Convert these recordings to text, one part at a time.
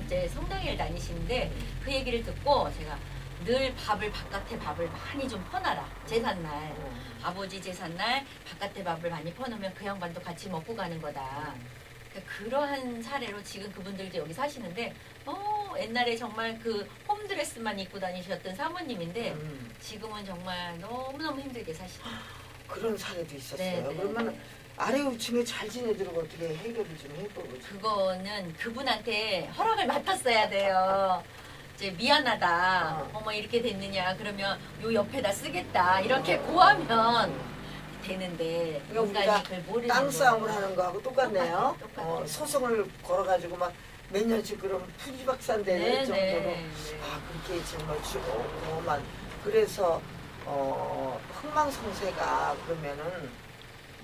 이제 성당에 다니시는데 그 얘기를 듣고 제가 늘 바깥에 밥을 많이 좀 퍼놔라. 제삿날 아버지 제삿날 바깥에 밥을 많이 퍼놓으면 그 양반도 같이 먹고 가는 거다. 그러한 사례로 지금 그분들도 여기 사시는데 옛날에 정말 그 홈드레스만 입고 다니셨던 사모님인데 지금은 정말 너무너무 힘들게 사시죠. 그런 사례도 있었어요. 네네. 그러면 아래우층에 잘 지내도록 어떻게 해결을 좀 해보고. 그거는 그분한테 허락을 맡았어야 돼요. 이제 미안하다. 어머 이렇게 됐느냐. 그러면 요 옆에다 쓰겠다. 이렇게 고하면 되는데 인간이 그걸 모르는 땅 싸움을 거예요. 하는 거하고 똑같네요. 똑같아요. 소송을 걸어가지고 막 몇 년씩 그럼 푸지박산될 정도로 그렇게 정말 주고만 그래서 흥망성쇠가 그러면은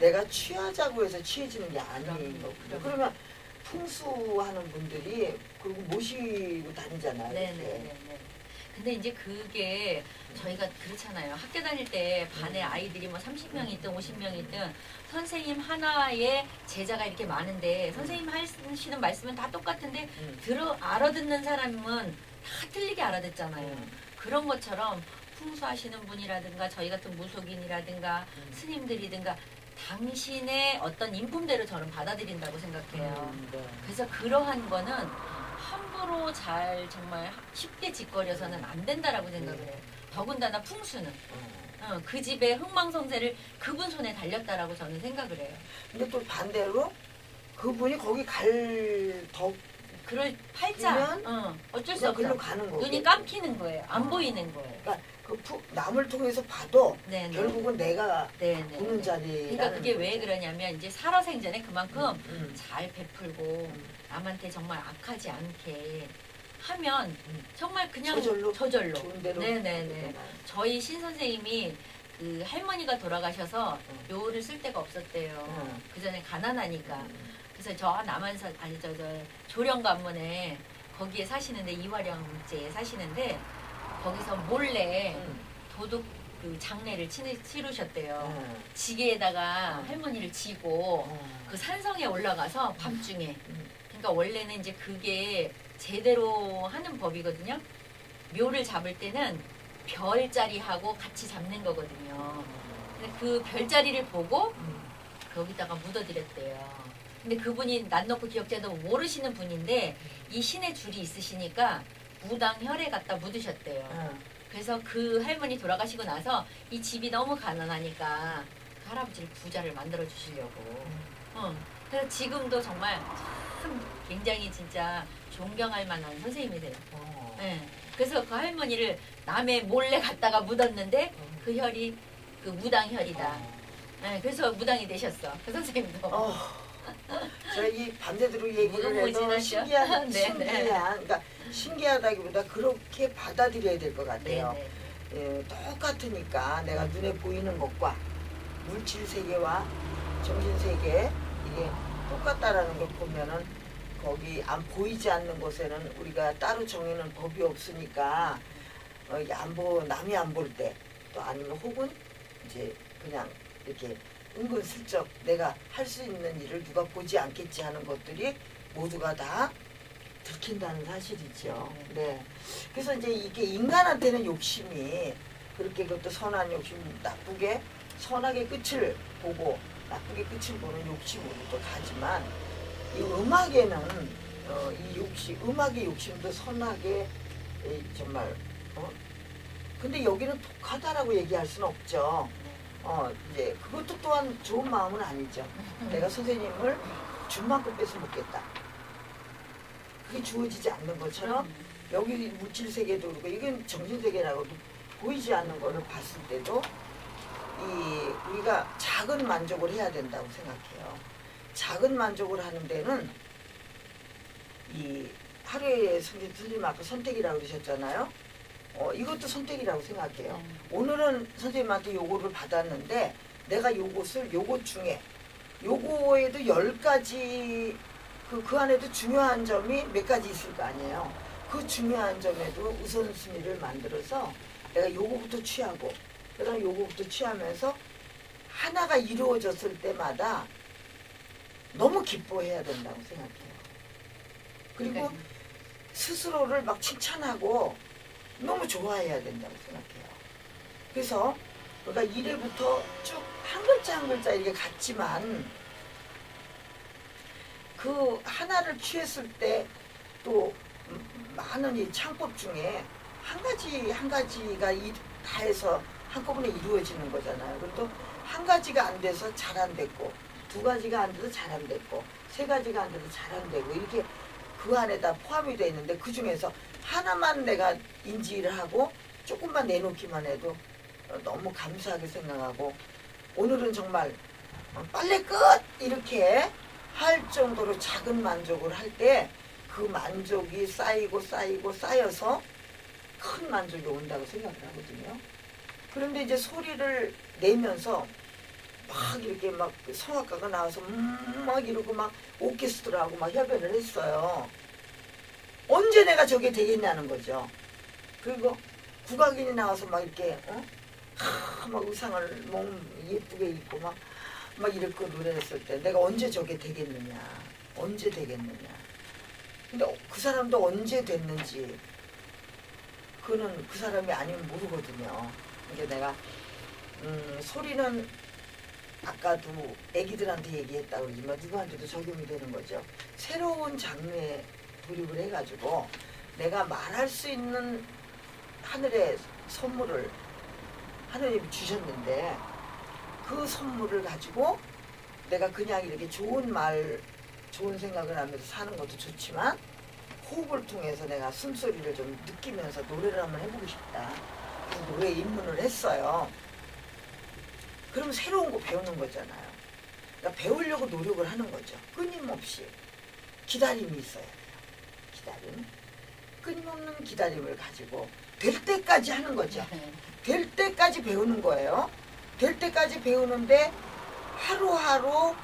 내가 취하자고 해서 취해지는 게 아닌 거거든요. 그러면 풍수하는 분들이 그리고 모시고 다니잖아요. 네네네. 근데 이제 그게 저희가 그렇잖아요. 학교 다닐 때 반에 아이들이 뭐 30명이 있든 50명이 있든 선생님 하나의 제자가 이렇게 많은데 선생님 하시는 말씀은 다 똑같은데 알아듣는 사람은 다 틀리게 알아듣잖아요. 그런 것처럼 풍수하시는 분이라든가 저희 같은 무속인이라든가 스님들이든가 당신의 어떤 인품대로 저는 받아들인다고 생각해요. 그래서 그러한 거는 함부로 잘 정말 쉽게 짓거려서는 안 된다라고 생각을 해요. 더군다나 풍수는 그 집의 흥망성쇠를 그분 손에 달렸다라고 저는 생각을 해요. 근데 또 반대로 그분이 거기 그럴 팔자 어쩔 수 없어. 가는 거고. 눈이 감기는 거예요. 안 보이는 거예요. 그러니까 남을 통해서 봐도 네네. 결국은 내가 네네. 보는 자리. 그러니까 그게 왜 그러냐면 이제 살아생전에 그만큼 잘 베풀고 남한테 정말 악하지 않게 하면 정말 그냥 저절로. 좋은 대로. 네네네. 저희 신 선생님이 그 할머니가 돌아가셔서 묘를 쓸 데가 없었대요. 그 전에 가난하니까. 그래서 저 남한산 저 조령관문에 거기에 사시는데 이화령제에 사시는데 거기서 몰래 도둑 그 장례를 치르셨대요. 지게에다가 할머니를 지고 그 산성에 올라가서 밤중에. 그러니까 원래는 이제 그게 제대로 하는 법이거든요. 묘를 잡을 때는 별자리하고 같이 잡는 거거든요. 근데 그 별자리를 보고 거기다가 묻어드렸대요. 근데 그분이 난 놓고 기억자도 모르시는 분인데 이 신의 줄이 있으시니까 무당혈에 갖다 묻으셨대요. 그래서 그 할머니 돌아가시고 나서 이 집이 너무 가난하니까 그 할아버지를 부자를 만들어 주시려고. 그래서 지금도 정말 참 굉장히 진짜 존경할 만한 선생님이세요. 네. 그래서 그 할머니를 남의 몰래 갖다가 묻었는데 그 혈이 그 무당혈이다. 네. 그래서 무당이 되셨어. 그 선생님도. 제가 이 반대로 얘기를 해도 신기한, 그러니까 신기하다기보다 그렇게 받아들여야 될 것 같아요. 예, 똑같으니까 내가 눈에 보이는 것과 물질 세계와 정신 세계 이게 똑같다라는 걸 보면은 거기 안 보이지 않는 곳에는 우리가 따로 정해놓은 법이 없으니까 이게 남이 안 볼 때 또 아니면 혹은 이제 그냥 이렇게 은근슬쩍 내가 할 수 있는 일을 누가 보지 않겠지 하는 것들이 모두가 다 들킨다는 사실이죠. 네. 그래서 이제 이게 인간한테는 욕심이 그렇게 그것도 선한 욕심, 나쁘게 선하게 끝을 보고 나쁘게 끝을 보는 욕심으로 또 가지만 이 음악에는 음악의 욕심도 선하게 정말 근데 여기는 독하다라고 얘기할 수는 없죠. 이제 그것도 또한 좋은 마음은 아니죠. 내가 선생님을 준만큼 뺏어 먹겠다. 그게 주어지지 않는 것처럼 여기 물질 세계도 그렇고 이건 정신 세계라고도 보이지 않는 거를 봤을 때도 우리가 작은 만족을 해야 된다고 생각해요. 작은 만족을 하는 데는 이 하루에 선생님 아까 선택이라고 그러셨잖아요. 이것도 선택이라고 생각해요. 오늘은 선생님한테 요거를 받았는데 내가 요것 중에 요거에도 10가지 그 안에도 중요한 점이 몇 가지 있을 거 아니에요. 그 중요한 점에도 우선순위를 만들어서 내가 요거부터 취하고 그다음에 요거부터 취하면서 하나가 이루어졌을 때마다 너무 기뻐해야 된다고 생각해요. 그리고 스스로를 막 칭찬하고 너무 좋아해야 된다고 생각해요. 그래서 그러니까 1회부터 쭉 한 글자 한 글자 이렇게 갔지만 그 하나를 취했을 때 또 많은 이 창법 중에 한 가지가 다 해서 한꺼번에 이루어지는 거잖아요. 그래도 한 가지가 안 돼서 잘 안 됐고, 두 가지가 안 돼서 잘 안 됐고, 세 가지가 안 돼서 잘 안 되고, 이렇게 그 안에다 포함이 되어 있는데 그 중에서 하나만 내가 인지를 하고 조금만 내놓기만 해도 너무 감사하게 생각하고, 오늘은 정말 빨래 끝! 이렇게 할 정도로 작은 만족을 할 때 그 만족이 쌓여서 큰 만족이 온다고 생각을 하거든요. 그런데 이제 소리를 내면서 막 이렇게 막 성악가가 나와서 막 이러고 막 오케스트라하고 막 협연을 했어요. 언제 내가 저게 되겠냐는 거죠. 그리고 국악인이 나와서 막 이렇게 막 의상을 몸 예쁘게 입고 막 이렇게 노래를 했을 때 내가 언제 저게 되겠느냐, 언제 되겠느냐. 근데 그 사람도 언제 됐는지 그거는 그 사람이 아니면 모르거든요. 그러니까 내가 소리는 아까도 애기들한테 얘기했다고 그러지만 누구한테도 적용이 되는 거죠. 새로운 장르에 돌입을 해가지고 내가 말할 수 있는 하늘의 선물을 하느님이 주셨는데 그 선물을 가지고 내가 그냥 이렇게 좋은 말, 좋은 생각을 하면서 사는 것도 좋지만 호흡을 통해서 내가 숨소리를 좀 느끼면서 노래를 한번 해보고 싶다. 그래서 노래에 입문을 했어요. 그러면 새로운 거 배우는 거잖아요. 그러니까 배우려고 노력을 하는 거죠. 끊임없이. 기다림이 있어야 돼요. 기다림. 끊임없는 기다림을 가지고 될 때까지 하는 거죠. 될 때까지 배우는 거예요. 될 때까지 배우는데 하루하루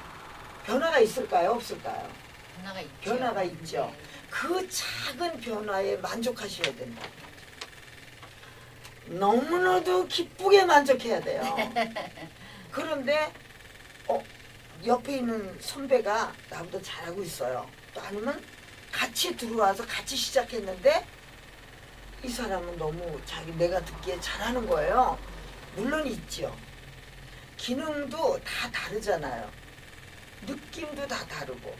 변화가 있을까요? 없을까요? 변화가 있죠. 변화가 있죠. 그 작은 변화에 만족하셔야 된다. 너무나도 기쁘게 만족해야 돼요. 그런데 옆에 있는 선배가 나보다 잘하고 있어요. 또 아니면 같이 들어와서 같이 시작했는데 이 사람은 너무 내가 듣기에 잘하는 거예요. 물론 있죠. 기능도 다 다르잖아요. 느낌도 다 다르고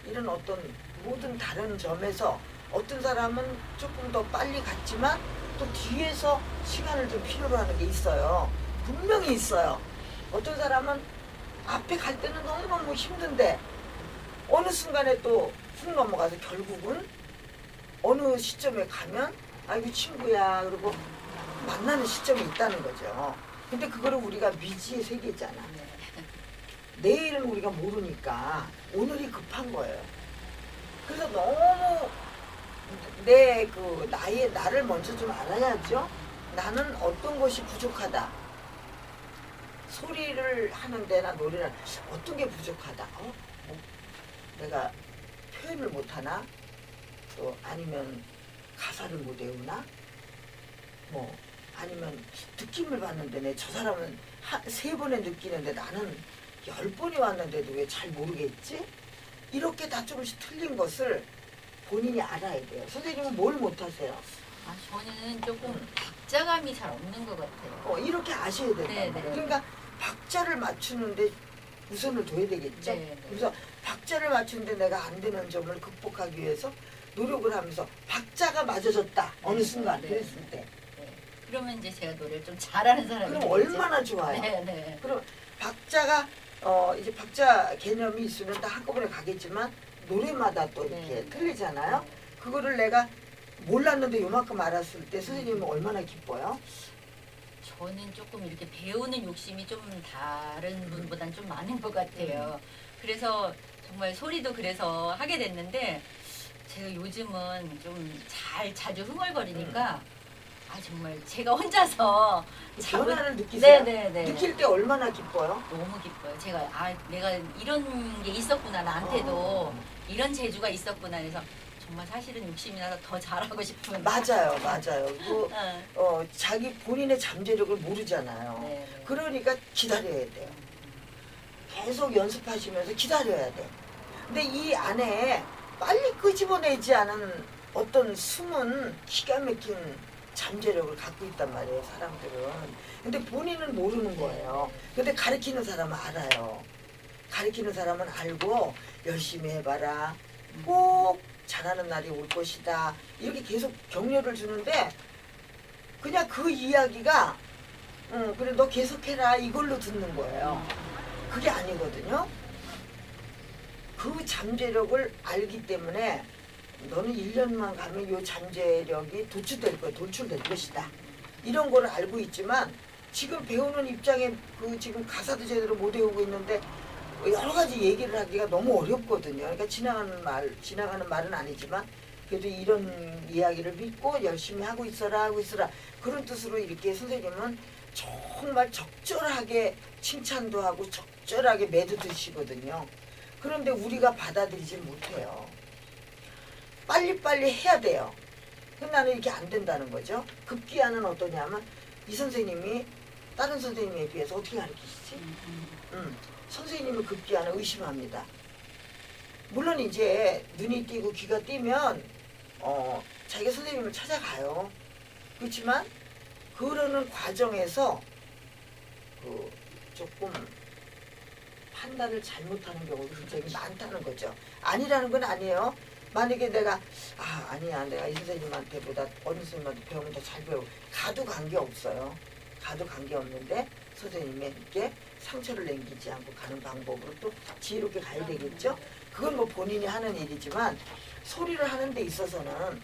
이런 어떤 모든 다른 점에서 어떤 사람은 조금 더 빨리 갔지만 또 뒤에서 시간을 좀 필요로 하는 게 있어요. 분명히 있어요. 어떤 사람은 앞에 갈 때는 너무너무 힘든데 어느 순간에 또 훅 넘어가서 결국은 어느 시점에 가면 아이고 친구야 그러고 만나는 시점이 있다는 거죠. 근데 그거를 우리가 미지의 세계잖아. 내일은 우리가 모르니까 오늘이 급한 거예요. 그래서 너무 나를 먼저 좀 알아야죠. 나는 어떤 것이 부족하다. 소리를 하는 데나 노래를 어떤 게 부족하다. 내가 표현을 못하나? 또 아니면 가사를 못 외우나? 뭐 아니면 느낌을 받는데 저 사람은 3번에 느끼는데 나는 10번이 왔는데도 왜 잘 모르겠지? 이렇게 다 조금씩 틀린 것을 본인이 알아야 돼요. 선생님은 뭘 못하세요? 저는 조금 박자감이 잘 없는 것 같아요. 이렇게 아셔야 된다. 그러니까 박자를 맞추는데 우선을 둬야 되겠죠. 그래서 박자를 맞추는데 내가 안 되는 점을 극복하기 위해서 노력을 하면서 박자가 맞아졌다. 어느 순간 그랬을 때. 그러면 이제 제가 노래를 좀 잘하는 사람이 그럼 얼마나 좋아요. 그럼 박자가 이제 박자 개념이 있으면 다 한꺼번에 가겠지만 노래마다 또 이렇게 틀리잖아요. 그거를 내가 몰랐는데 요만큼 알았을 때 선생님은 얼마나 기뻐요? 저는 조금 이렇게 배우는 욕심이 좀 다른 분보다는 좀 많은 것 같아요. 그래서 정말 소리도 그래서 하게 됐는데 제가 요즘은 좀 자주 흥얼거리니까 정말 제가 혼자서 변화를 느끼세요? 네네네. 느낄 때 얼마나 기뻐요? 너무 기뻐요. 제가 내가 이런 게 있었구나. 나한테도 이런 재주가 있었구나. 그래서 정말 사실은 욕심이 나서 더 잘하고 싶은. 맞아요. 자기 본인의 잠재력을 모르잖아요. 그러니까 기다려야 돼요. 계속 연습하시면서 기다려야 돼요. 근데 이 안에 빨리 끄집어내지 않은 어떤 숨은 기가 막힌 잠재력을 갖고 있단 말이에요, 사람들은. 근데 본인은 모르는 거예요. 근데 가르치는 사람은 알아요. 가르치는 사람은 알고 열심히 해봐라. 꼭 잘하는 날이 올 것이다. 이렇게 계속 격려를 주는데 그냥 그 이야기가 그래 너 계속해라 이걸로 듣는 거예요. 그게 아니거든요. 그 잠재력을 알기 때문에 너는 1년만 가면 이 잠재력이 돌출될 것이다. 이런 거를 알고 있지만 지금 배우는 입장에 그 지금 가사도 제대로 못 외우고 있는데 여러 가지 얘기를 하기가 너무 어렵거든요. 그러니까 지나가는 말은 아니지만 그래도 이런 이야기를 믿고 열심히 하고 있어라 그런 뜻으로 이렇게 선생님은 정말 적절하게 칭찬도 하고 적절하게 매도 드시거든요. 그런데 우리가 받아들이지 못해요. 빨리빨리 해야 돼요. 근데 나는 이렇게 안 된다는 거죠. 급기야는 어떠냐면 이 선생님이 다른 선생님에 비해서 어떻게 가르치시지? 선생님의 급기야는 의심합니다. 물론 이제 눈이 띄고 귀가 띄면 자기가 선생님을 찾아가요. 그렇지만 그러는 과정에서 조금 판단을 잘못하는 경우가 굉장히 많다는 거죠. 아니라는 건 아니에요. 만약에 내가 아니야 내가 이 선생님한테보다 어느 선생님한테 배우면 더 잘 배우고 가도 관계없어요. 가도 관계없는데 선생님에게 상처를 남기지 않고 가는 방법으로 또 지혜롭게 가야 되겠죠. 그건 뭐 본인이 하는 일이지만 소리를 하는 데 있어서는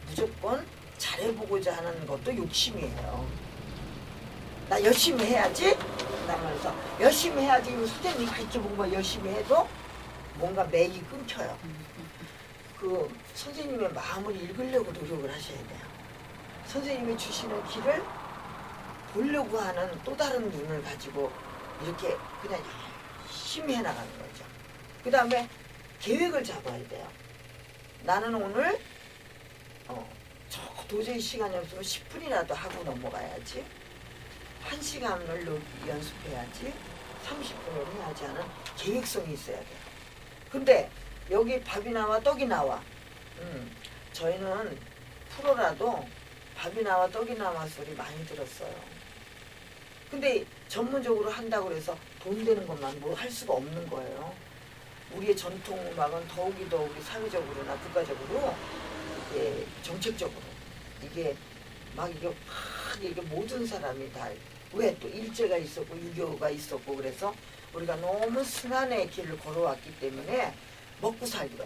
무조건 잘해보고자 하는 것도 욕심이에요. 나 열심히 해야지. 그러면서 열심히 해야지. 선생님이 가르쳐본 거 열심히 해도 뭔가 맥이 끊겨요. 그 선생님의 마음을 읽으려고 노력을 하셔야 돼요. 선생님이 주시는 길을 보려고 하는 또 다른 눈을 가지고 이렇게 그냥 열심히 해나가는 거죠. 그 다음에 계획을 잡아야 돼요. 나는 오늘 도저히 시간이 없으면 10분이라도 하고 넘어가야지. 1시간을 연습해야지. 30분을 해야지 하는 계획성이 있어야 돼요. 근데 여기 밥이 나와 떡이 나와. 저희는 프로라도 밥이 나와 떡이 나와 소리 많이 들었어요. 근데 전문적으로 한다고 해서 돈 되는 것만 뭐 할 수가 없는 거예요. 우리의 전통 음악은 더욱이 우리 사회적으로나 국가적으로 이게 정책적으로 이게 막 이게 모든 사람이 다 왜 또 일제가 있었고 유교가 있었고 그래서 우리가 너무 순환의 길을 걸어왔기 때문에 먹고 살기로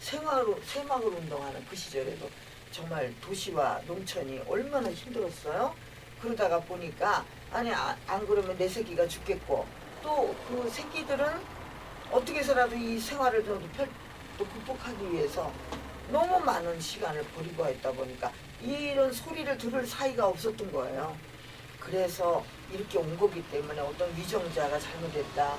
새마을 운동하는 그 시절에도 정말 도시와 농촌이 얼마나 힘들었어요. 그러다가 보니까 아니 안 그러면 내 새끼가 죽겠고 또 그 새끼들은 어떻게 해서라도 이 생활을 또 극복하기 위해서 너무 많은 시간을 버리고 했다 보니까 이런 소리를 들을 사이가 없었던 거예요. 그래서 이렇게 온 거기 때문에 어떤 위정자가 잘못했다.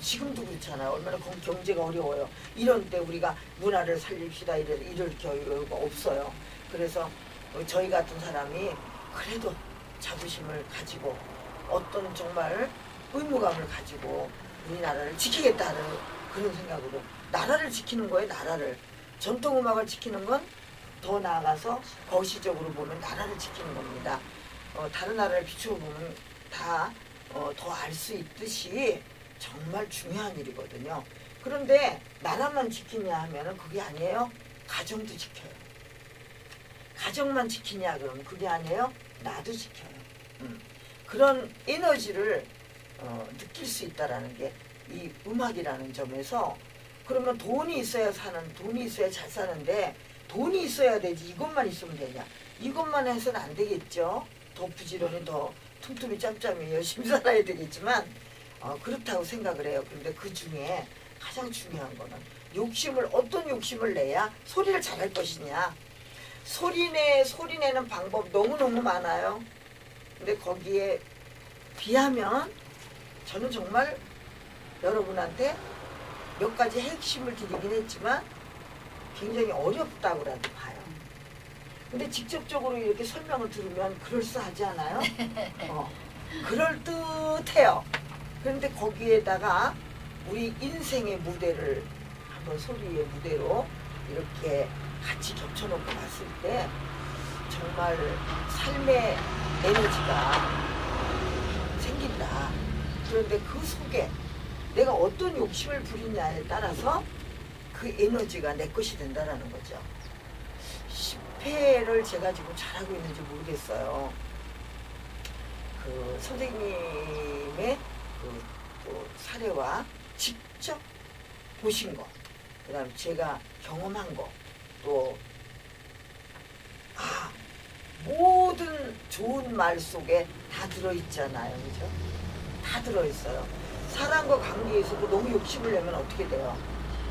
지금도 그렇잖아요. 얼마나 경제가 어려워요. 이런 때 우리가 문화를 살립시다 이럴 겨유가 없어요. 그래서 저희 같은 사람이 그래도 자부심을 가지고 어떤 정말 의무감을 가지고 우리나라를 지키겠다는 그런 생각으로 나라를 지키는 거예요. 나라를. 전통음악을 지키는 건 더 나아가서 거시적으로 보면 나라를 지키는 겁니다. 다른 나라를 비춰보면 다 더 알 수 있듯이 정말 중요한 일이거든요. 그런데 나라만 지키냐 하면은 그게 아니에요. 가정도 지켜요. 가정만 지키냐 그러면 그게 아니에요. 나도 지켜요. 그런 에너지를 느낄 수 있다라는 게 이 음악이라는 점에서 그러면 돈이 있어야 잘 사는데 돈이 있어야 되지 이것만 있으면 되냐. 이것만 해서는 안 되겠죠. 더 부지런히 더 tumtum이 짬짬이 열심히 살아야 되겠지만 그렇다고 생각을 해요. 그런데 그 중에 가장 중요한 거는 어떤 욕심을 내야 소리를 잘할 것이냐. 소리 내는 방법 너무너무 많아요. 근데 거기에 비하면 저는 정말 여러분한테 몇 가지 핵심을 드리긴 했지만 굉장히 어렵다고라도 봐요. 근데 직접적으로 이렇게 설명을 들으면 그럴싸하지 않아요? 그럴듯해요. 그런데 거기에다가 우리 인생의 무대를 한번 소리의 무대로 이렇게 같이 겹쳐놓고 봤을 때 정말 삶의 에너지가 생긴다. 그런데 그 속에 내가 어떤 욕심을 부리냐에 따라서 그 에너지가 내 것이 된다라는 거죠. 10회를 제가 지금 잘하고 있는지 모르겠어요. 그 선생님의 그 사례와 직접 보신 거, 그 다음에 제가 경험한 거, 또 모든 좋은 말 속에 다 들어있잖아요. 그죠? 다 들어있어요. 사람과 관계에서도 너무 욕심을 내면 어떻게 돼요?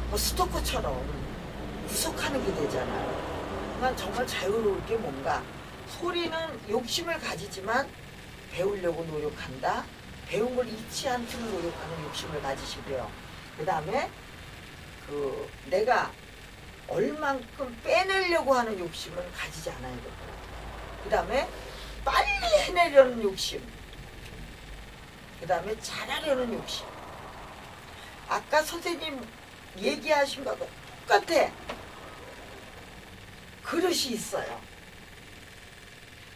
뭐 스토커처럼 구속하는 게 되잖아요. 난 정말 자유로울 게 뭔가, 소리는 욕심을 가지지만 배우려고 노력한다. 배운 걸 잊지 않도록 노력하는 욕심을 가지시고요. 그 다음에 내가 얼만큼 빼내려고 하는 욕심은 가지지 않아야 되고, 그 다음에 빨리 해내려는 욕심, 그 다음에 잘하려는 욕심. 아까 선생님 얘기하신 거하고 똑같아. 그릇이 있어요.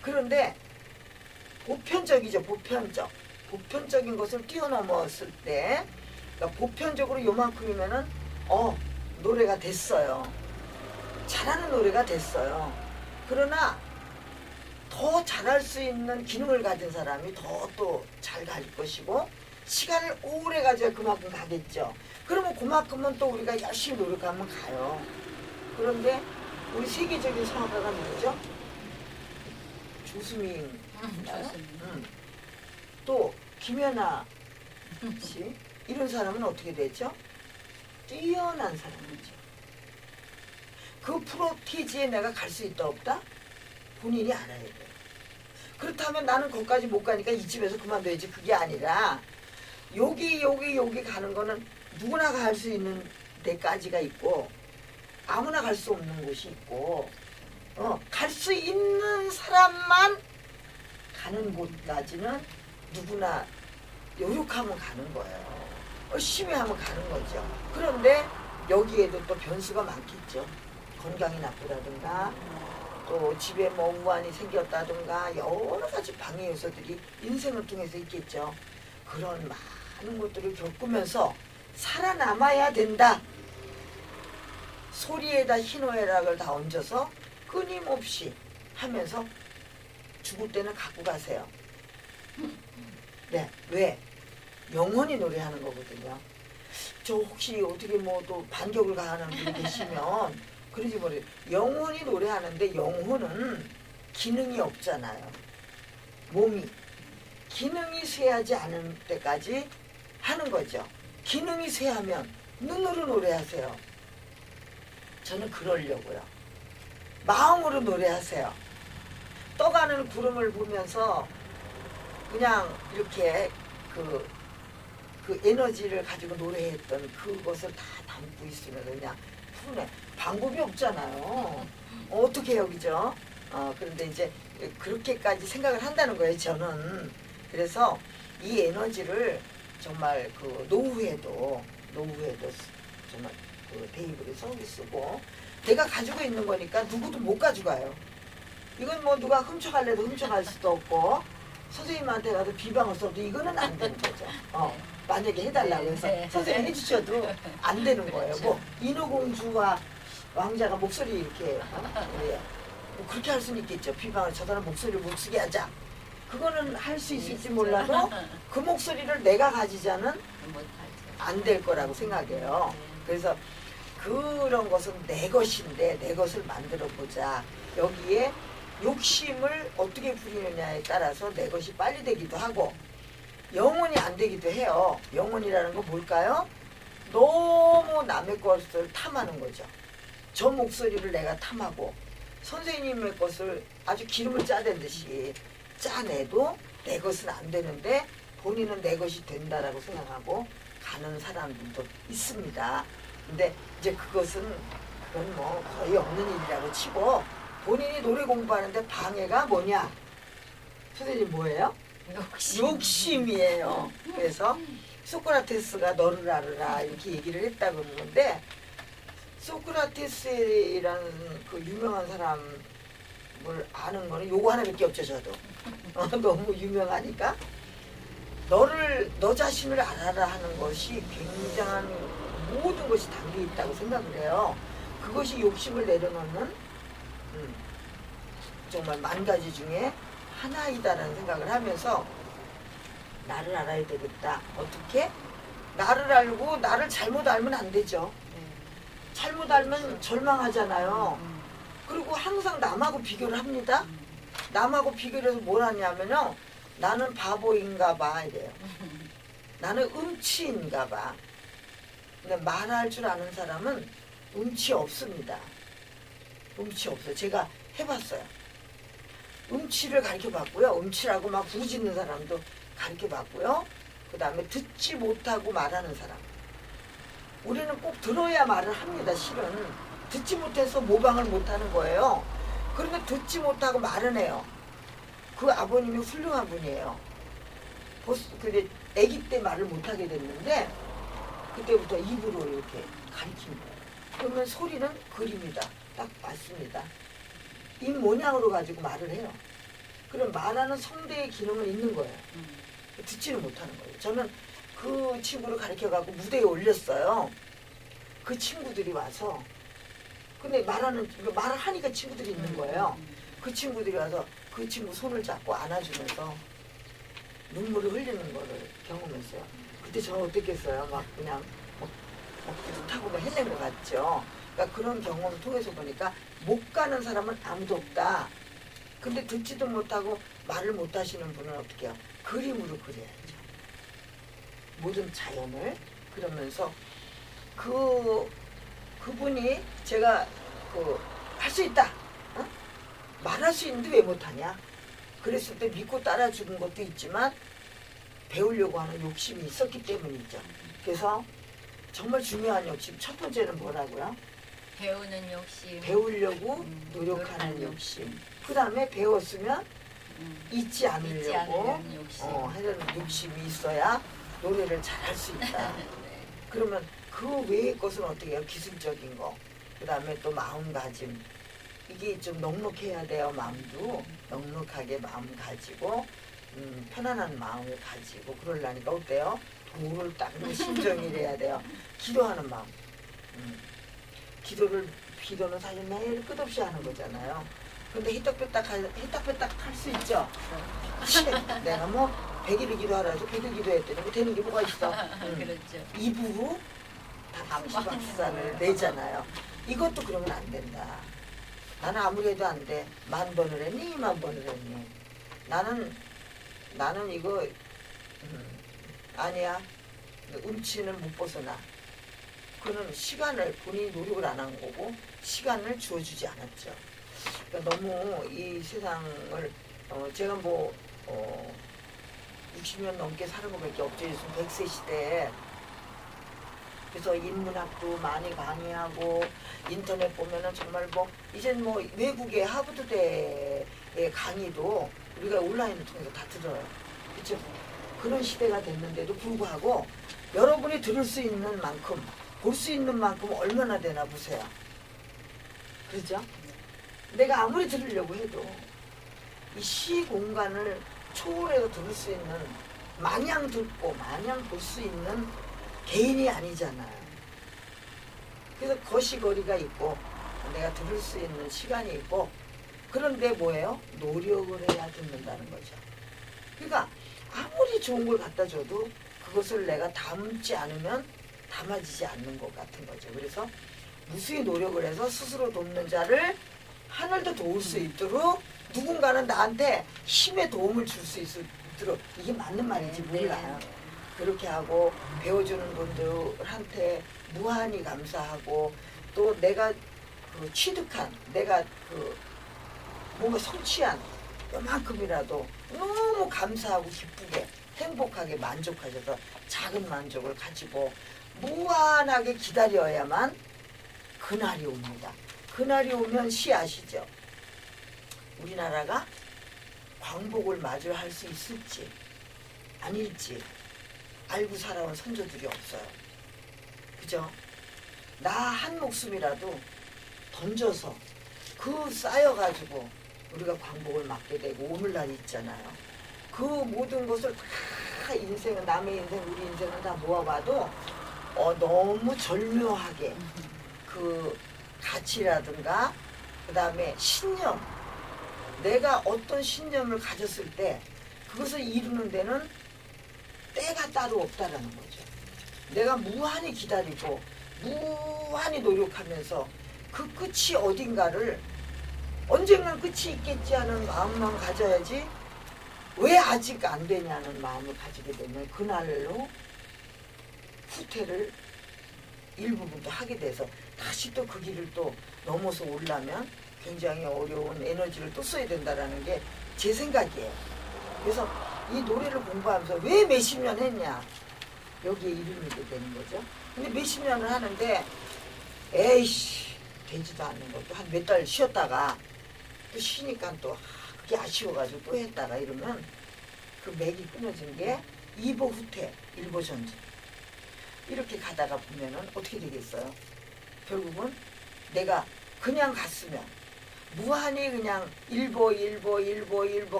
그런데 보편적이죠. 보편적인 것을 뛰어넘었을 때, 그러니까 보편적으로 요만큼이면은 노래가 됐어요. 잘하는 노래가 됐어요. 그러나 더 잘할 수 있는 기능을 가진 사람이 더 또 잘 갈 것이고, 시간을 오래 가져야 그만큼 가겠죠. 그러면 그만큼은 또 우리가 열심히 노력하면 가요. 그런데 우리 세계적인 성악가가 누구죠? 조수민. 또 김연아 씨, 이런 사람은 어떻게 되죠? 뛰어난 사람이죠. 그 프로티지에 내가 갈 수 있다 없다? 본인이 알아야 돼요. 그렇다면 나는 거기까지 못 가니까 이 집에서 그만둬야지, 그게 아니라 여기 가는 거는 누구나 갈 수 있는 데까지가 있고, 아무나 갈 수 없는 곳이 있고, 갈 수 있는 사람만 가는 곳까지는 누구나 노력하면 가는 거예요. 열심히 하면 가는 거죠. 그런데 여기에도 또 변수가 많겠죠. 건강이 나쁘다든가, 또 집에 뭐 우환이 생겼다든가, 여러 가지 방해 요소들이 인생을 통해서 있겠죠. 그런 많은 것들을 겪으면서 살아남아야 된다. 소리에다 희노애락을 다 얹어서 끊임없이 하면서 죽을 때는 갖고 가세요. 네, 왜? 영원히 노래하는 거거든요. 저 혹시 어떻게 뭐 또 반격을 가하는 분이 계시면 그러지 말아요. 영원히 노래하는데 영혼은 기능이 없잖아요. 몸이 기능이 쇠하지 않을 때까지 하는 거죠. 기능이 쇠하면 눈으로 노래하세요. 저는 그러려고요. 마음으로 노래하세요. 떠가는 구름을 보면서 그냥 이렇게 그 에너지를 가지고 노래했던 그것을 다 담고 있으면 그냥 푸네. 방법이 없잖아요. 어떻게 해요, 그죠? 그런데 이제 그렇게까지 생각을 한다는 거예요, 저는. 그래서 이 에너지를 정말 그 노후에도 정말 그 테이블에서 쓰고, 내가 가지고 있는 거니까 누구도 못 가져가요. 이건 뭐 누가 훔쳐갈래도 훔쳐갈 수도 없고, 선생님한테 가서 비방을 써도 이거는 안 되는 거죠. 만약에 해달라고 해서 선생님 해주셔도 안 되는 거예요. 뭐 인어공주와 왕자가 목소리 이렇게 그래요. 뭐 그렇게 할 수는 있겠죠. 비방을, 저 사람 목소리를 못 쓰게 하자. 그거는 할 수 있을지 몰라도 그 목소리를 내가 가지자는 안 될 거라고 생각해요. 그래서 그런 것은 내 것인데 내 것을 만들어 보자. 여기에 욕심을 어떻게 부리느냐에 따라서 내 것이 빨리 되기도 하고 영혼이 안 되기도 해요. 영혼이라는 건 뭘까요? 너무 남의 것을 탐하는 거죠. 저 목소리를 내가 탐하고 선생님의 것을 아주 기름을 짜댄 듯이 짜내도 내 것은 안 되는데 본인은 내 것이 된다라고 생각하고 가는 사람들도 있습니다. 근데 이제 그건 뭐 거의 없는 일이라고 치고, 본인이 노래 공부하는데 방해가 뭐냐? 선생님 뭐예요? 욕심이에요. 그래서 소크라테스가 너를 알으라 이렇게 얘기를 했다고 그러는데, 소크라테스라는 그 유명한 사람을 아는 거는 요거 하나밖에 없죠, 저도. 너무 유명하니까. 너 자신을 알아라 하는 것이 굉장한 모든 것이 담겨 있다고 생각을 해요. 그것이 욕심을 내려놓는 정말 만 가지 중에 하나이다라는 생각을 하면서 나를 알아야 되겠다. 어떻게? 나를 알고 나를 잘못 알면 안 되죠. 잘못 알면 절망하잖아요. 그리고 항상 남하고 비교를 합니다. 남하고 비교를 해서 뭘 하냐면요. 나는 바보인가 봐 이래요. 나는 음치인가 봐. 근데 말할 줄 아는 사람은 음치 없습니다. 음치 없어요. 제가 해봤어요. 음치를 가르쳐봤고요. 음치라고 막 부르짖는 사람도 가르쳐봤고요. 그 다음에 듣지 못하고 말하는 사람. 우리는 꼭 들어야 말을 합니다. 실은. 듣지 못해서 모방을 못하는 거예요. 그런데 듣지 못하고 말은 해요. 그 아버님이 훌륭한 분이에요. 근데 아기 때 말을 못하게 됐는데 그때부터 입으로 이렇게 가르친 거예요. 그러면 소리는 그림이다. 딱 맞습니다. 입 모양으로 가지고 말을 해요. 그럼 말하는 성대의 기능은 있는 거예요. 듣지는 못하는 거예요. 저는 그 친구를 가르쳐가고 무대에 올렸어요. 그 친구들이 와서 근데 말을 하니까 친구들이 있는 거예요. 그 친구들이 와서 그 친구 손을 잡고 안아주면서 눈물을 흘리는 거를 경험했어요. 그때 저는 어떻게 했어요? 막 그냥 뿌듯하고 막 해낸 것 같죠. 그러니까 그런 경험을 통해서 보니까 못 가는 사람은 아무도 없다. 근데 듣지도 못하고 말을 못 하시는 분은 어떻게 해요? 그림으로 그려야죠. 모든 자연을 그러면서 그분이 제가 할 수 있다. 어? 말할 수 있는데 왜 못하냐? 그랬을 때 믿고 따라주는 것도 있지만 배우려고 하는 욕심이 있었기 때문이죠. 그래서 정말 중요한 욕심. 첫 번째는 뭐라고요? 배우는 욕심. 배우려고 노력하는 욕심. 그 다음에 배웠으면 잊지 않으려고 하는 욕심이 있어야 노래를 잘할 수 있다. 네. 그러면 그 외의 것은 어떻게 해요? 기술적인 거. 그 다음에 또 마음가짐. 이게 좀 넉넉해야 돼요. 마음도 넉넉하게 마음 가지고 편안한 마음을 가지고 그러려니까 어때요? 돌을 닦는 심정이래야 돼요. 기도하는 마음. 기도는 사실 매일 끝없이 하는 거잖아요. 근데 히떡빼딱 할 수 있죠. 내가 뭐 100일을 기도하라 해서 100일 기도했더니 뭐 되는 게 뭐가 있어. 그렇죠. 입으로 다 상시박산을 내잖아요. 이것도 그러면 안 된다. 나는 아무리 해도 안 돼. 10,000번을 했니? 20,000번을 했니? 나는 이거 아니야. 음치는 못 벗어나. 그는 시간을 본인이 노력을 안 한 거고 시간을 주어주지 않았죠. 그러니까 너무 이 세상을 제가 60년 넘게 사는 것밖에 없죠. 요즘 100세 시대에. 그래서 인문학도 많이 강의하고 인터넷 보면은 정말 이젠 외국의 하버드대의 강의도 우리가 온라인을 통해서 다 들어요. 그렇죠? 그런 시대가 됐는데도 불구하고 여러분이 들을 수 있는 만큼 볼 수 있는 만큼 얼마나 되나 보세요. 그렇죠? 내가 아무리 들으려고 해도 이 시 공간을 초월해서 들을 수 있는 마냥 듣고 마냥 볼 수 있는 개인이 아니잖아요. 그래서 거시거리가 있고 내가 들을 수 있는 시간이 있고 그런데 뭐예요? 노력을 해야 듣는다는 거죠. 그러니까 아무리 좋은 걸 갖다 줘도 그것을 내가 담지 않으면 담아지지 않는 것 같은 거죠. 그래서 무수히 노력을 해서 스스로 돕는 자를 하늘도 도울 수 있도록 누군가는 나한테 힘의 도움을 줄 수 있도록 이게 맞는 말인지 몰라요. 그렇게 하고 배워주는 분들한테 무한히 감사하고 또 내가 취득한 내가 뭔가 성취한 요만큼이라도 너무 감사하고 기쁘게 행복하게 만족하셔서 작은 만족을 가지고 무한하게 기다려야만 그날이 옵니다. 그날이 오면 시 아시죠? 우리나라가 광복을 마주할 수 있을지 아닐지 알고 살아온 선조들이 없어요. 그죠? 나 한 목숨이라도 던져서 그 쌓여가지고 우리가 광복을 맞게 되고 오늘날 있잖아요. 그 모든 것을 다 인생은 남의 인생 우리 인생은 다 모아봐도 너무 절묘하게 그 가치라든가 그 다음에 신념 내가 어떤 신념을 가졌을 때 그것을 이루는 데는 때가 따로 없다라는 거죠. 내가 무한히 기다리고 무한히 노력하면서 그 끝이 어딘가를 언젠간 끝이 있겠지 하는 마음만 가져야지 왜 아직 안 되냐는 마음을 가지게 되면 그날로 후퇴를 일부분도 하게 돼서 다시 또 그 길을 또 넘어서 오려면 굉장히 어려운 에너지를 또 써야 된다는 게 제 생각이에요. 그래서 이 노래를 공부하면서 왜 몇십 년 했냐 여기에 이름이 되는 거죠. 근데 몇십 년을 하는데 에이씨 되지도 않는 것도 한 몇 달 쉬었다가 또 쉬니까 또 그게 아쉬워가지고 또 했다가 이러면 그 맥이 끊어진 게 이보 후퇴 일보 전진 이렇게 가다가 보면은 어떻게 되겠어요? 결국은 내가 그냥 갔으면 무한히 그냥 일보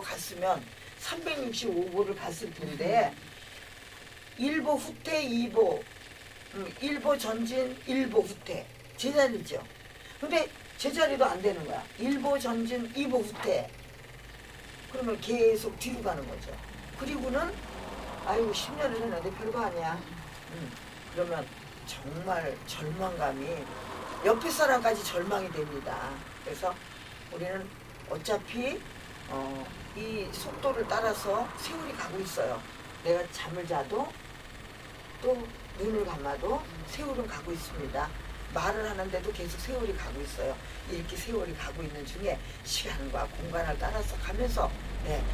갔으면 365보를 갔을 텐데 일보 후퇴 2보 일보 전진 1보 후퇴 제자리죠. 근데 제자리도 안 되는 거야. 1보 전진 2보 후퇴 그러면 계속 뒤로 가는 거죠. 그리고는 아이고 10년을 했는데 별거 아니야. 그러면 정말 절망감이 옆에 사람까지 절망이 됩니다. 그래서 우리는 어차피 이 속도를 따라서 세월이 가고 있어요. 내가 잠을 자도 또 눈을 감아도 세월은 가고 있습니다. 말을 하는데도 계속 세월이 가고 있어요. 이렇게 세월이 가고 있는 중에 시간과 공간을 따라서 가면서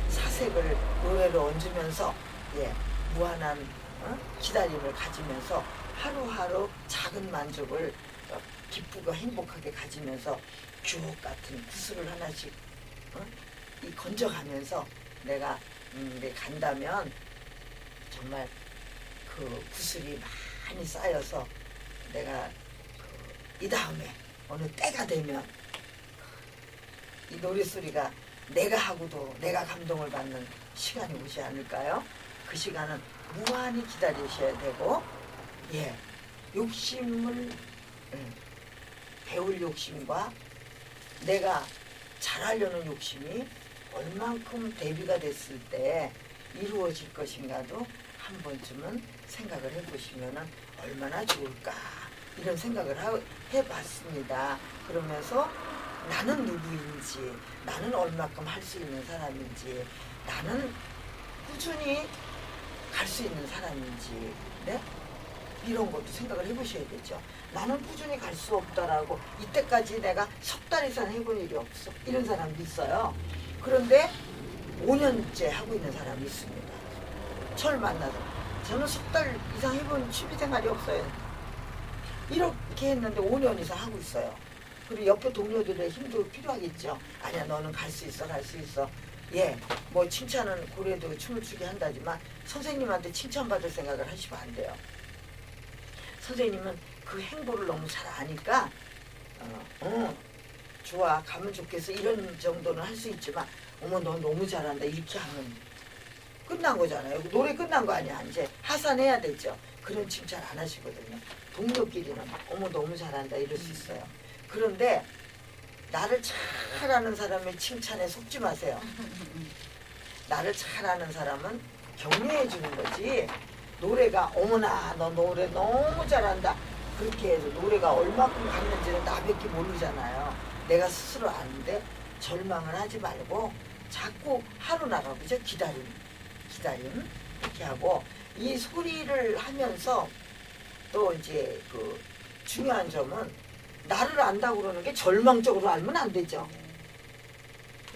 사색을 노래로 얹으면서 무한한 기다림을 가지면서 하루하루 작은 만족을 기쁘고 행복하게 가지면서 주옥 같은 구슬을 하나씩 이 건져가면서 내가 간다면 정말 그 구슬이 많이 쌓여서 내가 이 다음에 어느 때가 되면 이 노랫소리가 내가 하고도 내가 감동을 받는 시간이 오지 않을까요? 그 시간은 무한히 기다리셔야 되고 욕심을 배울 욕심과 내가 잘하려는 욕심이 얼만큼 대비가 됐을 때 이루어질 것인가도 한 번쯤은 생각을 해보시면 얼마나 좋을까 이런 생각을 해봤습니다. 그러면서 나는 누구인지 나는 얼마큼 할 수 있는 사람인지 나는 꾸준히 갈 수 있는 사람인지 이런 것도 생각을 해보셔야 되죠. 나는 꾸준히 갈 수 없다라고 이때까지 내가 석 달 이상 해본 일이 없어 이런 사람도 있어요. 그런데 5년째 하고 있는 사람이 있습니다. 저를 만나서 저는 석 달 이상 해본 취미생활이 없어요. 이렇게 했는데 5년 이상 하고 있어요. 그리고 옆에 동료들의 힘도 필요하겠죠. 아니야 너는 갈 수 있어 갈 수 있어. 뭐 칭찬은 고래도 춤을 추게 한다지만 선생님한테 칭찬받을 생각을 하시면 안 돼요. 선생님은 그 행보를 너무 잘 아니까 좋아 가면 좋겠어 이런 정도는 할 수 있지만 어머 너 너무 잘한다 이렇게 하면 끝난 거잖아요. 노래 끝난 거 아니야. 이제 하산해야 되죠. 그런 칭찬 안 하시거든요. 동료끼리는 어머 너무 잘한다 이럴 수 있어요. 그런데 나를 잘 아는 사람의 칭찬에 속지 마세요. 나를 잘 아는 사람은 격려해 주는 거지 노래가 어머나 너 노래 너무 잘한다 그렇게 해서 노래가 얼마큼 갔는지는 나밖에 모르잖아요. 내가 스스로 아는데 절망을 하지 말고 자꾸 하루 나가보죠. 기다림 이렇게 하고 이 소리를 하면서 또 이제 그 중요한 점은 나를 안다고 그러는 게 절망적으로 알면 안 되죠.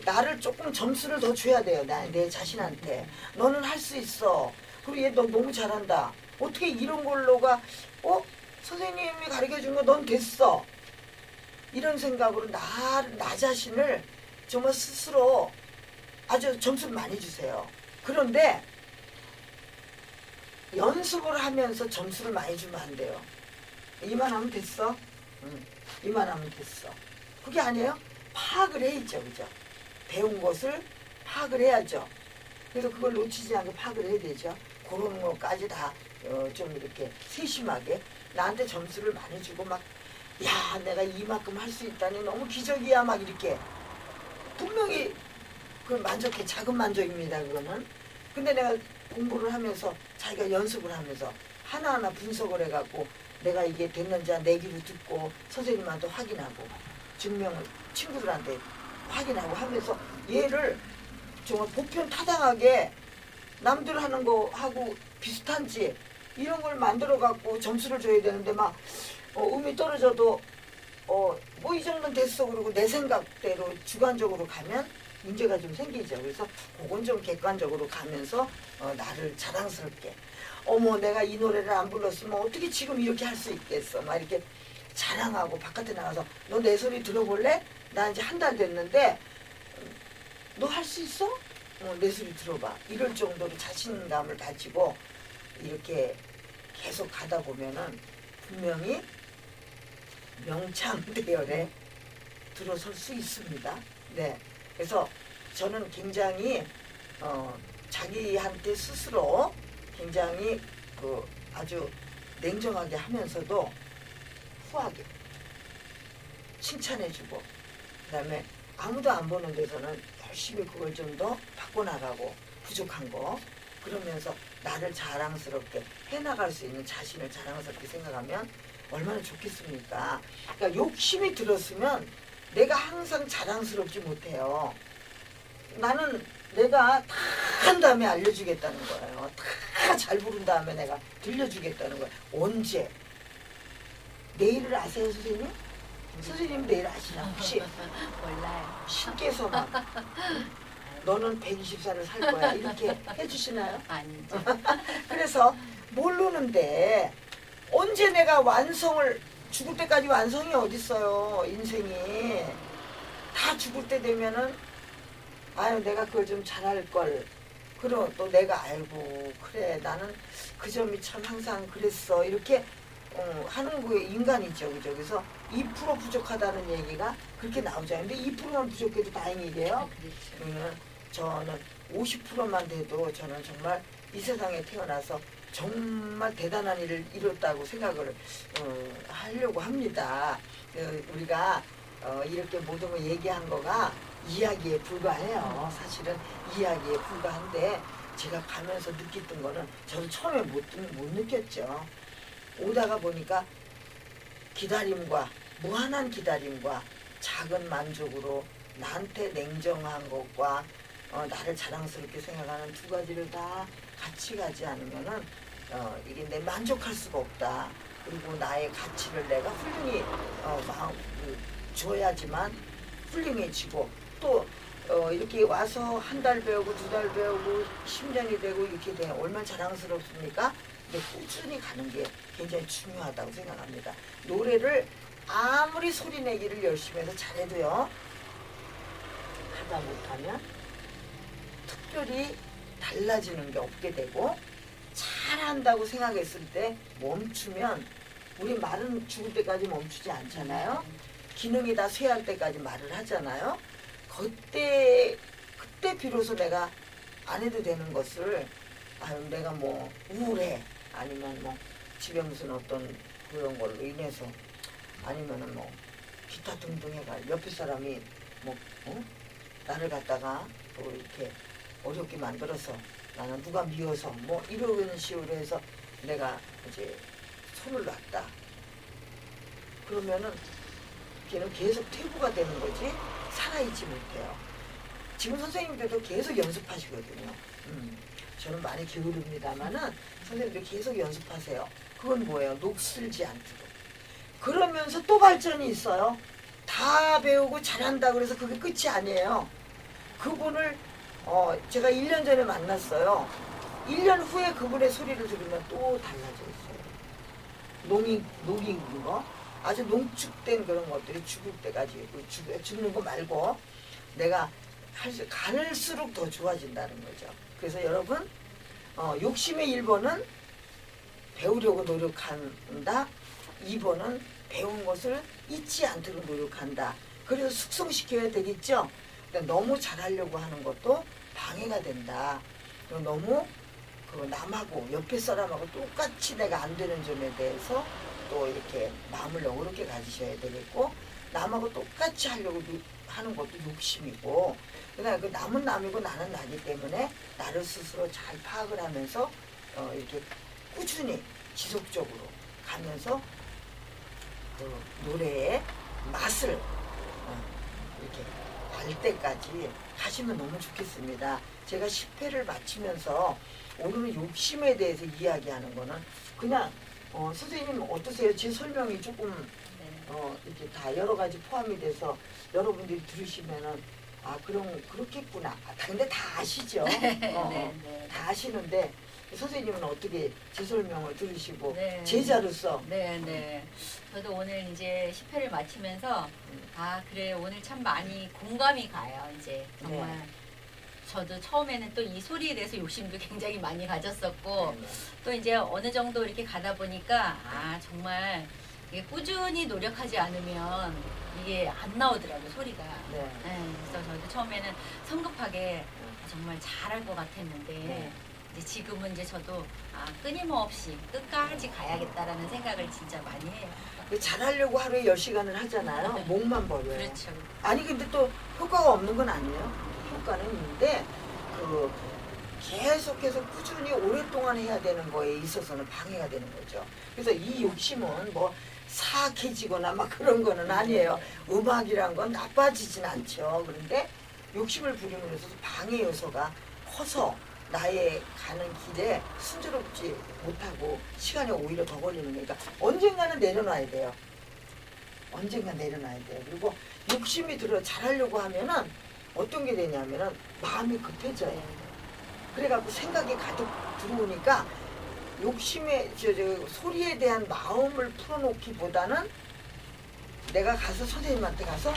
나를 조금 점수를 더 줘야 돼요. 내 자신한테 너는 할 수 있어. 그리고 얘 너 너무 잘한다. 어떻게 이런 걸로가 선생님이 가르쳐준 거 넌 됐어. 이런 생각으로 나 자신을 정말 스스로 아주 점수를 많이 주세요. 그런데 연습을 하면서 점수를 많이 주면 안 돼요. 이만하면 됐어. 이만하면 됐어. 그게 아니에요. 파악을 해야죠. 그죠? 배운 것을 파악을 해야죠. 그래서 그걸 놓치지 않게 파악을 해야 되죠. 그런 것까지 다 좀 이렇게 세심하게 나한테 점수를 많이 주고 막 야 내가 이만큼 할 수 있다니 너무 기적이야 막 이렇게 분명히 그 만족해. 작은 만족입니다. 그거는. 근데 내가 공부를 하면서 자기가 연습을 하면서 하나하나 분석을 해갖고 내가 이게 됐는지 내기로 듣고 선생님한테 확인하고 증명을 친구들한테 확인하고 하면서 얘를 정말 보편타당하게 남들 하는 거 하고 비슷한지 이런 걸 만들어 갖고 점수를 줘야 되는데 막 음이 떨어져도 뭐 이 정도는 됐어 그러고 내 생각대로 주관적으로 가면 문제가 좀 생기죠. 그래서 그건 좀 객관적으로 가면서 나를 자랑스럽게 어머 내가 이 노래를 안 불렀으면 어떻게 지금 이렇게 할 수 있겠어 막 이렇게 자랑하고 바깥에 나가서 너 내 소리 들어볼래? 나 이제 한 달 됐는데 너 할 수 있어? 내 소리 들어봐. 이럴 정도로 자신감을 가지고 이렇게 계속 가다 보면은 분명히 명창 대열에 들어설 수 있습니다. 네. 그래서 저는 굉장히 자기한테 스스로 굉장히 아주 냉정하게 하면서도 후하게 칭찬해주고 그다음에 아무도 안 보는 데서는 열심히 그걸 좀 더 바꿔나가고 부족한 거 그러면서 나를 자랑스럽게 해나갈 수 있는 자신을 자랑스럽게 생각하면 얼마나 좋겠습니까? 그러니까 욕심이 들었으면 내가 항상 자랑스럽지 못해요. 나는 내가 다 한 다음에 알려주겠다는 거예요. 다 잘 부른 다음에 내가 들려주겠다는 거예요. 언제? 내일을 아세요 선생님? 선생님 내일 아시나 혹시? 몰라요. 신께서 막 너는 120살을 살 거야 이렇게 해주시나요? 아니죠. 그래서 모르는데 언제 내가 완성을 죽을 때까지 완성이 어딨어요. 인생이 다 죽을 때 되면은 아유 내가 그걸 좀 잘할 걸 그럼 또 내가 알고 그래 나는 그 점이 참 항상 그랬어 이렇게 하는 게 인간이죠. 그죠? 그래서 2% 부족하다는 얘기가 그렇게 나오잖아요. 근데 2%만 부족해도 다행이래요. 그렇죠. 저는 50%만 돼도 저는 정말 이 세상에 태어나서 정말 대단한 일을 이뤘다고 생각을 하려고 합니다. 우리가 이렇게 모든 걸 얘기한 거가 이야기에 불과해요. 사실은 이야기에 불과한데 제가 가면서 느꼈던 거는 저는 처음에 못 느꼈죠. 오다가 보니까 기다림과 무한한 기다림과 작은 만족으로 나한테 냉정한 것과 나를 자랑스럽게 생각하는 두 가지를 다 같이 가지 않으면은 이게 내 만족할 수가 없다. 그리고 나의 가치를 내가 훌륭히 줘야지만 훌륭해지고 또 이렇게 와서 한 달 배우고 두 달 배우고 10년이 되고 이렇게 돼 얼마나 자랑스럽습니까? 근데 꾸준히 가는 게 굉장히 중요하다고 생각합니다. 노래를 아무리 소리내기를 열심히 해서 잘해도요 하다 못하면 특별히 달라지는 게 없게 되고 잘한다고 생각했을 때 멈추면 우리 말은 죽을 때까지 멈추지 않잖아요. 기능이 다 쇠할 때까지 말을 하잖아요. 그때 비로소 내가 안 해도 되는 것을 아유 내가 뭐 우울해 아니면 뭐 집에 무슨 어떤 그런 걸로 인해서 아니면은 뭐 기타 등등 해가 옆에 사람이 뭐 나를 갖다가 또 이렇게 어렵게 만들어서 나는 누가 미워서 뭐 이런 식으로 해서 내가 이제 손을 놨다. 그러면은 걔는 계속 퇴보가 되는 거지 살아있지 못해요. 지금 선생님들도 계속 연습하시거든요. 저는 많이 게으릅니다만은 선생님들 계속 연습하세요. 그건 뭐예요? 녹슬지 않도록. 그러면서 또 발전이 있어요. 다 배우고 잘한다 그래서 그게 끝이 아니에요. 그분을 제가 1년 전에 만났어요. 1년 후에 그분의 소리를 들으면 또 달라져 있어요. 녹인 거 아주 농축된 그런 것들이 죽을 때까지 죽는 거 말고 내가 갈수록 더 좋아진다는 거죠. 그래서 여러분 욕심의 1번은 배우려고 노력한다. 2번은 배운 것을 잊지 않도록 노력한다. 그래서 숙성시켜야 되겠죠. 그러니까 너무 잘하려고 하는 것도 방해가 된다. 너무 남하고 옆에 사람하고 똑같이 내가 안 되는 점에 대해서 또 이렇게 마음을 너그럽게 가지셔야 되겠고, 남하고 똑같이 하려고 하는 것도 욕심이고, 그러나 그 남은 남이고 나는 나기 때문에 나를 스스로 잘 파악을 하면서 이렇게 꾸준히 지속적으로 가면서 그 노래의 맛을 이렇게 알 때까지 가시면 너무 좋겠습니다. 제가 10회를 마치면서 오늘은 욕심에 대해서 이야기하는 거는 그냥 선생님 어떠세요? 제 설명이 조금 이렇게 다 여러 가지 포함이 돼서 여러분들이 들으시면은 그렇겠구나. 근데 다 아시죠? 다 아시는데 선생님은 어떻게 제 설명을 들으시고 네. 제자로서 네네. 저도 오늘 이제 10회를 마치면서 그래 오늘 참 많이 공감이 가요. 이제 정말 네. 저도 처음에는 또 이 소리에 대해서 욕심도 굉장히 많이 가졌었고 네. 또 이제 어느 정도 이렇게 가다 보니까 정말 이게 꾸준히 노력하지 않으면 이게 안 나오더라고요, 소리가. 네. 그래서 저도 처음에는 성급하게 정말 잘할 것 같았는데 네. 이제 지금은 이제 저도 끊임없이 끝까지 가야겠다라는 생각을 진짜 많이 해요. 잘하려고 하루에 10시간을 하잖아요. 목만 버려요. 그렇죠. 아니 근데 또 효과가 없는 건 아니에요. 효과는 있는데 계속해서 꾸준히 오랫동안 해야 되는 거에 있어서는 방해가 되는 거죠. 그래서 이 욕심은 뭐 사악해지거나 막 그런 거는 아니에요. 음악이란 건 나빠지진 않죠. 그런데 욕심을 부리면서 방해 요소가 커서 나의 가는 길에 순조롭지 못하고 시간이 오히려 더 걸리는 거니까 언젠가는 내려놔야 돼요. 언젠가 내려놔야 돼요. 그리고 욕심이 들어 잘하려고 하면은 어떤 게 되냐면은 마음이 급해져요. 그래갖고 생각이 가득 들어오니까 욕심의 소리에 대한 마음을 풀어놓기보다는 내가 가서 선생님한테 가서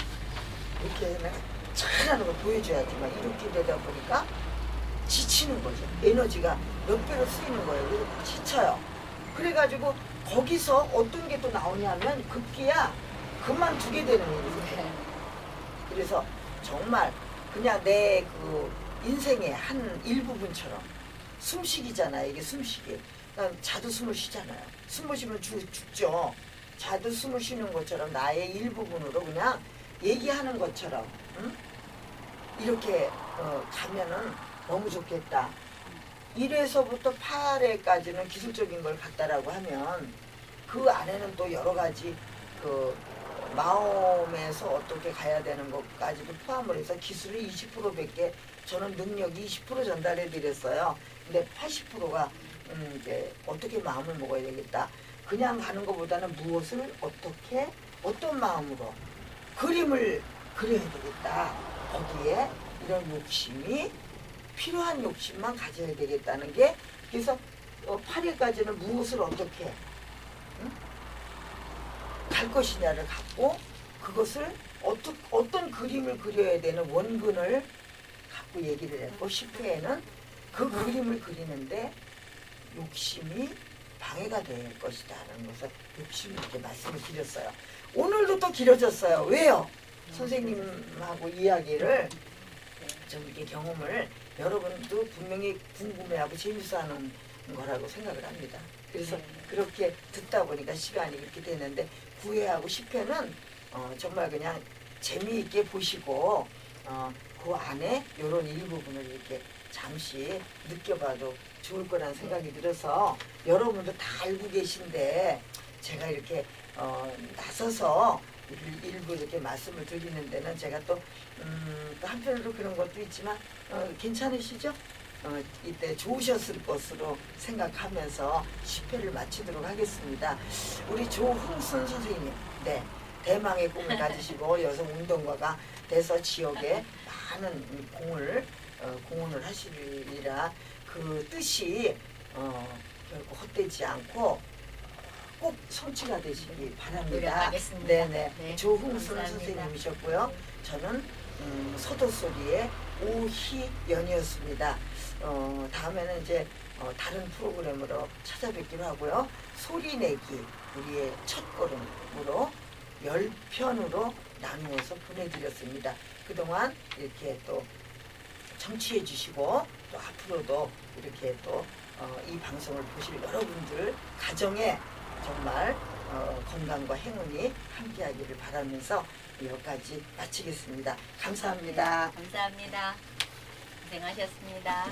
이렇게 내가 잘하는 걸 보여줘야지만 이렇게 되다 보니까 지치는 거죠. 에너지가 몇 배로 쓰이는 거예요. 그래서 지쳐요. 그래가지고 거기서 어떤 게 또 나오냐면 급기야 그만두게 되는 거예요. 그래서 정말 그냥 내 그 인생의 한 일부분처럼 숨쉬기잖아요. 이게 숨쉬기. 그러니까 자도 숨을 쉬잖아요. 숨을 쉬면 죽죠. 자도 숨을 쉬는 것처럼 나의 일부분으로 그냥 얘기하는 것처럼 이렇게 가면은 너무 좋겠다. 1회서부터 8회까지는 기술적인 걸 갖다라고 하면 그 안에는 또 여러 가지 그 마음에서 어떻게 가야 되는 것까지도 포함을 해서 기술이 20%밖에 저는 능력이 20% 전달해 드렸어요. 근데 80%가 이제 어떻게 마음을 먹어야 되겠다. 그냥 가는 것보다는 무엇을 어떻게 어떤 마음으로 그림을 그려야 되겠다. 거기에 이런 욕심이 필요한 욕심만 가져야 되겠다는 게 그래서 8회까지는 무엇을 어떻게 갈 것이냐를 갖고 그것을 어떤 그림을 그려야 되는 원근을 갖고 얘기를 했고 10회에는 그 그림을 그리는데 욕심이 방해가 될 것이다라는 것을 욕심을 이렇게 말씀을 드렸어요. 오늘도 또 길어졌어요. 왜요? 선생님하고 이야기를 좀 이렇게 경험을 여러분도 분명히 궁금해하고 재밌어하는 거라고 생각을 합니다. 그래서 그렇게 듣다 보니까 시간이 이렇게 되는데 9회하고 10회는 정말 그냥 재미있게 보시고 그 안에 이런 일부분을 이렇게 잠시 느껴봐도 좋을 거라는 생각이 들어서 여러분도 다 알고 계신데 제가 이렇게 나서서 일부 이렇게 말씀을 드리는 데는 제가 또 한편으로 그런 것도 있지만 괜찮으시죠? 이때 좋으셨을 것으로 생각하면서 10회를 마치도록 하겠습니다. 우리 조흥순 선생님, 네, 대망의 꿈을 가지시고 여성운동가가 돼서 지역에 많은 공헌을 하시리라 그 뜻이 결코 헛되지 않고 꼭 성취가 되시기 바랍니다. 노력하겠습니다. 네네. 네, 조흥순 감사합니다. 선생님이셨고요. 저는 서도소리의 오희연이었습니다. 다음에는 이제 다른 프로그램으로 찾아뵙기로 하고요. 소리내기 우리의 첫걸음으로 10편으로 나누어서 보내드렸습니다. 그동안 이렇게 또 청취해 주시고 또 앞으로도 이렇게 또 이 방송을 보실 여러분들 가정에 정말 건강과 행운이 함께하기를 바라면서 여기까지 마치겠습니다. 감사합니다. 감사합니다. 고생하셨습니다.